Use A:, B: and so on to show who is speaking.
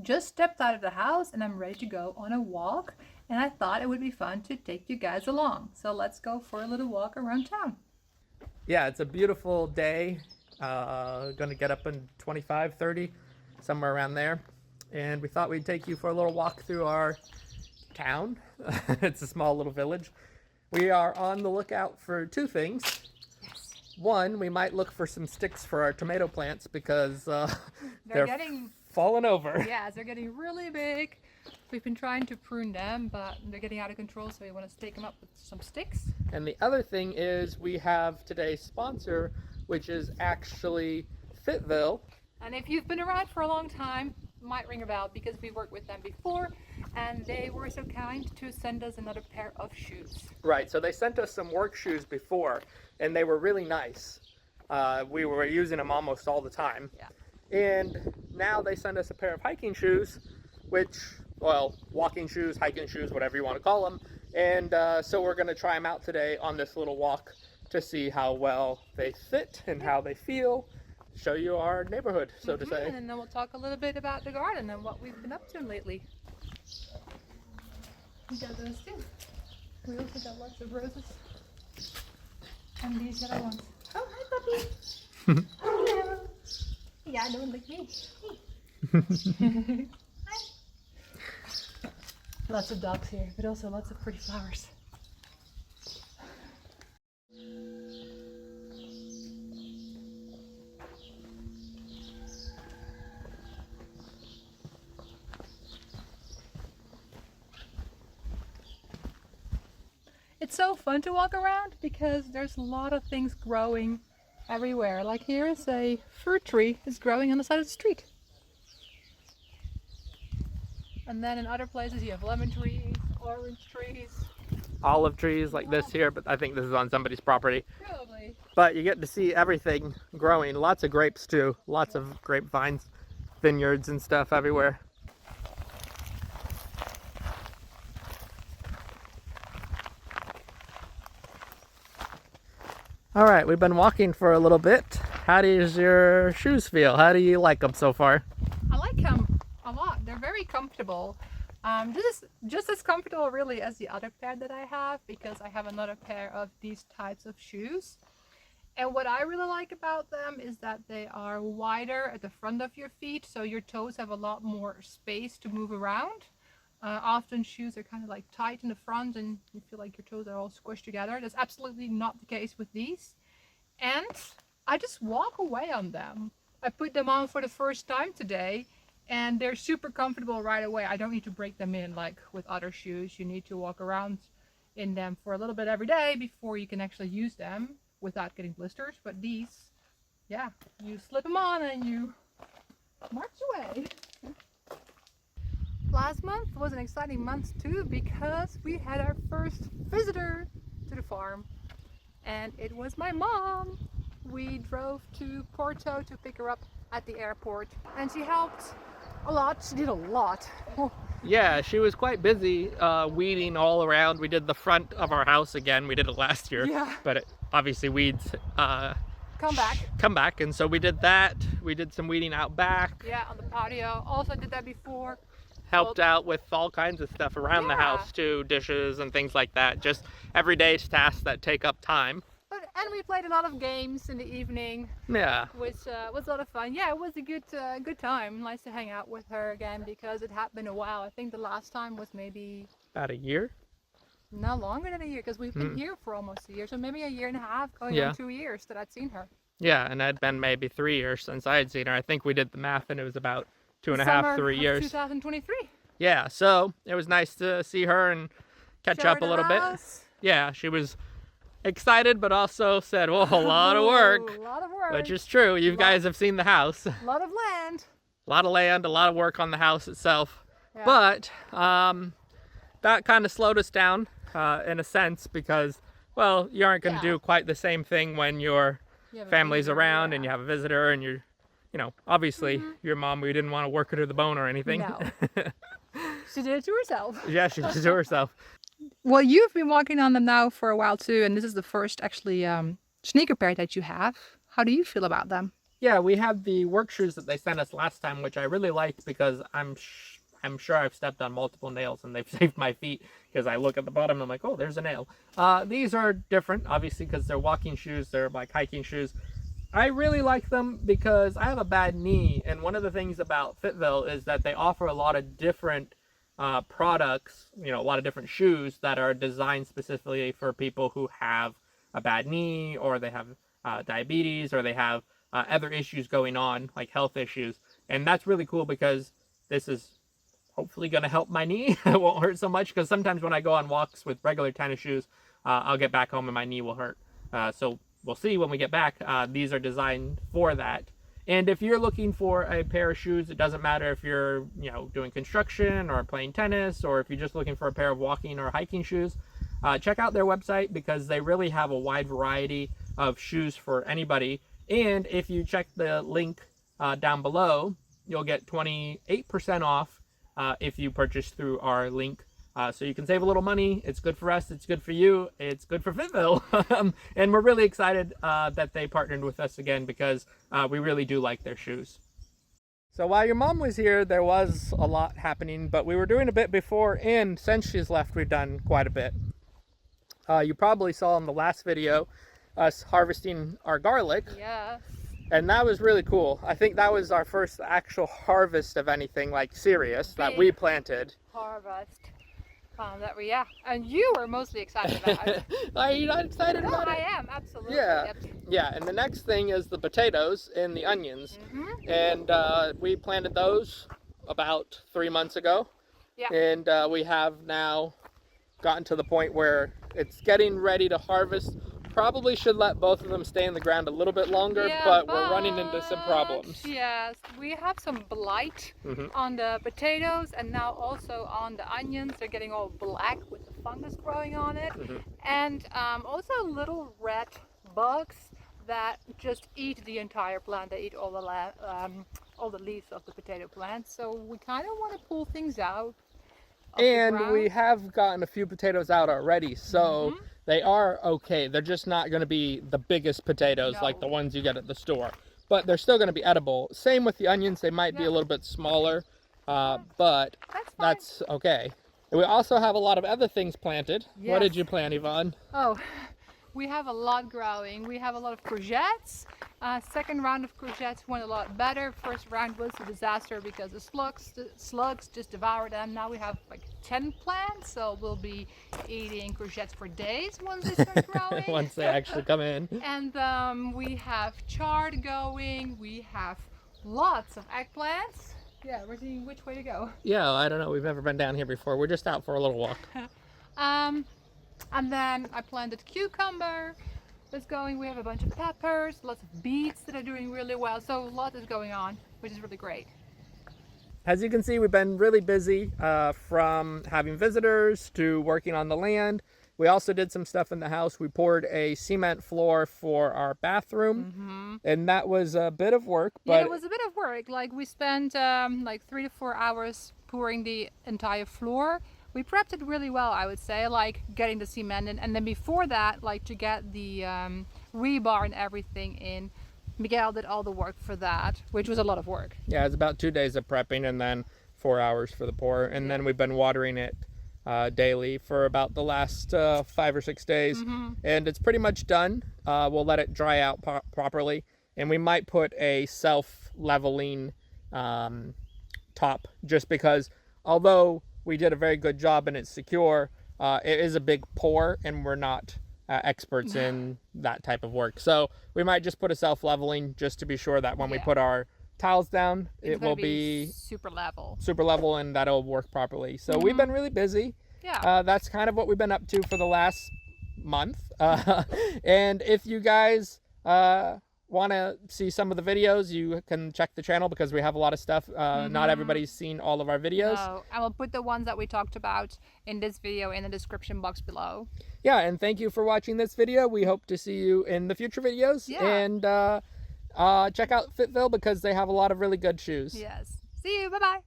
A: just stepped out of the house and I'm ready to go on a walk. And I thought it would be fun to take you guys along. So let's go for a little walk around town.
B: Yeah, it's a beautiful day. Gonna get up in 25, 30, somewhere around there. And we thought we'd take you for a little walk through our town. It's a small little village. We are on the lookout for two things. One, we might look for some sticks for our tomato plants because they're
A: getting,
B: falling over.
A: yeah, they're getting really big. We've been trying to prune them, but they're getting out of control, so we want to stake them up with some sticks.
B: And the other thing is we have today's sponsor, which is actually Fitville.
A: And if you've been around for a long time, it might ring a bell because we worked with them before and they were so kind to send us another pair of shoes.
B: Right, so they sent us some work shoes before and they were really nice. We were using them almost all the time.
A: Yeah.
B: And now they send us a pair of hiking shoes, which, well, walking shoes, hiking shoes, whatever you want to call them. And so we're going to try them out today on this little walk to see how well they fit and how they feel. Show you our neighborhood, so to say.
A: And then we'll talk a little bit about the garden and what we've been up to lately. We got those too. We also got lots of roses. And these other ones. Oh, hi puppy. Hello. Yeah, don't lick me. Hey. Hi. Lots of dogs here, but also lots of pretty flowers. It's so fun to walk around because there's a lot of things growing everywhere. Like here is a fruit tree that's growing on the side of the street. And then in other places you have lemon trees, orange trees.
B: Olive trees like this here, but I think this is on somebody's property.
A: Probably.
B: But you get to see everything growing. Lots of grapes too. Lots of grapevines, vineyards and stuff everywhere. All right, we've been walking for a little bit. How does your shoes feel? How do you like them so far?
A: I like them a lot. They're very comfortable. This is just as comfortable really as the other pair that I have because I have another pair of these types of shoes. And what I really like about them is that they are wider at the front of your feet, so your toes have a lot more space to move around. Often shoes are kind of like tight in the front and you feel like your toes are all squished together. That's absolutely not the case with these. And I just walk away on them. I put them on for the first time today and they're super comfortable right away. I don't need to break them in like with other shoes. You need to walk around in them for a little bit every day before you can actually use them without getting blisters. But these, yeah, you slip them on and you march away. Last month was an exciting month too because we had our first visitor to the farm and it was my mom. We drove to Porto to pick her up at the airport and she helped a lot. She did a lot.
B: Yeah, she was quite busy weeding all around. We did the front of our house again. We did it last year,
A: yeah.
B: But obviously weeds come back, and so we did that. We did some weeding out back.
A: Yeah, on the patio. Also did that before.
B: Helped out with all kinds of stuff around the house too, dishes and things like that. Just everyday tasks that take up time.
A: And we played a lot of games in the evening.
B: Yeah.
A: Which was a lot of fun. Yeah, it was a good time. Nice to hang out with her again because it had been a while. I think the last time was maybe
B: about a year.
A: No, longer than a year because we've been here for almost a year. So maybe a year and a half, going on 2 years that I'd seen her.
B: Yeah, and it'd been maybe 3 years since I had seen her. I think we did the math and it was about 2.5, 3 years.
A: 2023.
B: Yeah, so it was nice to see her and catch up a little bit. Yeah, she was excited, but also said, well, a lot of work.
A: A lot of work.
B: Which is true. You guys have seen the house.
A: A lot of land.
B: A lot of land, a lot of work on the house itself. Yeah. But that kind of slowed us down in a sense because, well, you aren't going to do quite the same thing when your family's around and you have a visitor and you're, you know, obviously your mom, we didn't want to work her to the bone or anything.
A: No. She did it to herself.
B: Yeah, she did it to herself.
A: Well, you've been walking on them now for a while too, and this is the first actually sneaker pair that you have. How do you feel about them?
B: Yeah, we have the work shoes that they sent us last time, which I really liked because I'm sure I've stepped on multiple nails and they've saved my feet because I look at the bottom and I'm like, oh, there's a nail. These are different, obviously, because they're walking shoes. They're like hiking shoes. I really like them because I have a bad knee, and one of the things about Fitville is that they offer a lot of different products, a lot of different shoes that are designed specifically for people who have a bad knee, or they have diabetes, or they have other issues going on, like health issues. And that's really cool because this is hopefully going to help my knee. It won't hurt so much, because sometimes when I go on walks with regular tennis shoes, I'll get back home and my knee will hurt. So we'll see when we get back. These are designed for that. And if you're looking for a pair of shoes, it doesn't matter if you're, doing construction or playing tennis, or if you're just looking for a pair of walking or hiking shoes, check out their website, because they really have a wide variety of shoes for anybody. And if you check the link down below, you'll get 28% off if you purchase through our link. So you can save a little money. It's good for us. It's good for you. It's good for Fitville. And we're really excited that they partnered with us again, because we really do like their shoes. So while your mom was here, there was a lot happening, but we were doing a bit before, and since she's left, we've done quite a bit. You probably saw in the last video us harvesting our garlic.
A: Yes.
B: And that was really cool. I think that was our first actual harvest of anything like serious that we planted.
A: Harvest. Yeah, and you were mostly excited about it.
B: Are you not excited about it?
A: I am, absolutely.
B: Yeah.
A: Yep.
B: Yeah, and the next thing is the potatoes and the onions.
A: Mm-hmm.
B: And we planted those about 3 months ago.
A: Yeah.
B: And we have now gotten to the point where it's getting ready to harvest. Probably should let both of them stay in the ground a little bit longer,
A: Yeah,
B: but we're running into some problems.
A: Yes, we have some blight on the potatoes, and now also on the onions. They're getting all black with the fungus growing on it. And also little red bugs that just eat the entire plant. They eat all the leaves of the potato plant. So we kind of want to pull things out.
B: And we have gotten a few potatoes out already, so they are okay. They're just not going to be the biggest potatoes like the ones you get at the store, but they're still going to be edible. Same with the onions. They might be a little bit smaller, but that's okay. And we also have a lot of other things planted. Yes. What did you plant, Yvonne? Oh,
A: we have a lot growing. We have a lot of courgettes. Second round of courgettes went a lot better. First round was a disaster because the slugs just devoured them. Now we have like 10 plants, so we'll be eating courgettes for days once they start growing.
B: Once they actually come in.
A: And we have chard going. We have lots of eggplants. Yeah, we're seeing which way to go.
B: Yeah, I don't know. We've never been down here before. We're just out for a little walk.
A: And then I planted cucumber. That's going. We have a bunch of peppers, lots of beets that are doing really well. So a lot is going on, which is really great.
B: As you can see, we've been really busy from having visitors to working on the land. We also did some stuff in the house. We poured a cement floor for our bathroom, and that was a bit of work. But
A: yeah, it was a bit of work. Like we spent like 3 to 4 hours pouring the entire floor. We prepped it really well, I would say, like getting the cement in, and then before that, like to get the rebar and everything in. Miguel did all the work for that, which was a lot of work.
B: Yeah, it's about 2 days of prepping and then 4 hours for the pour, and then we've been watering it daily for about the last 5 or 6 days, and it's pretty much done. We'll let it dry out properly, and we might put a self-leveling top, just because although we did a very good job and it's secure, it is a big pour and we're not experts in that type of work. So we might just put a self-leveling just to be sure that when we put our tiles down, it will be
A: super level,
B: and that'll work properly. So we've been really busy. Yeah. That's kind of what we've been up to for the last month. And if you guys want to see some of the videos, you can check the channel because we have a lot of stuff. Not everybody's seen all of our videos.
A: No, I will put the ones that we talked about in this video in the description box below.
B: Yeah, and thank you for watching this video. We hope to see you in the future videos. Yeah. And check out Fitville because they have a lot of really good shoes.
A: Yes. See you. Bye-bye.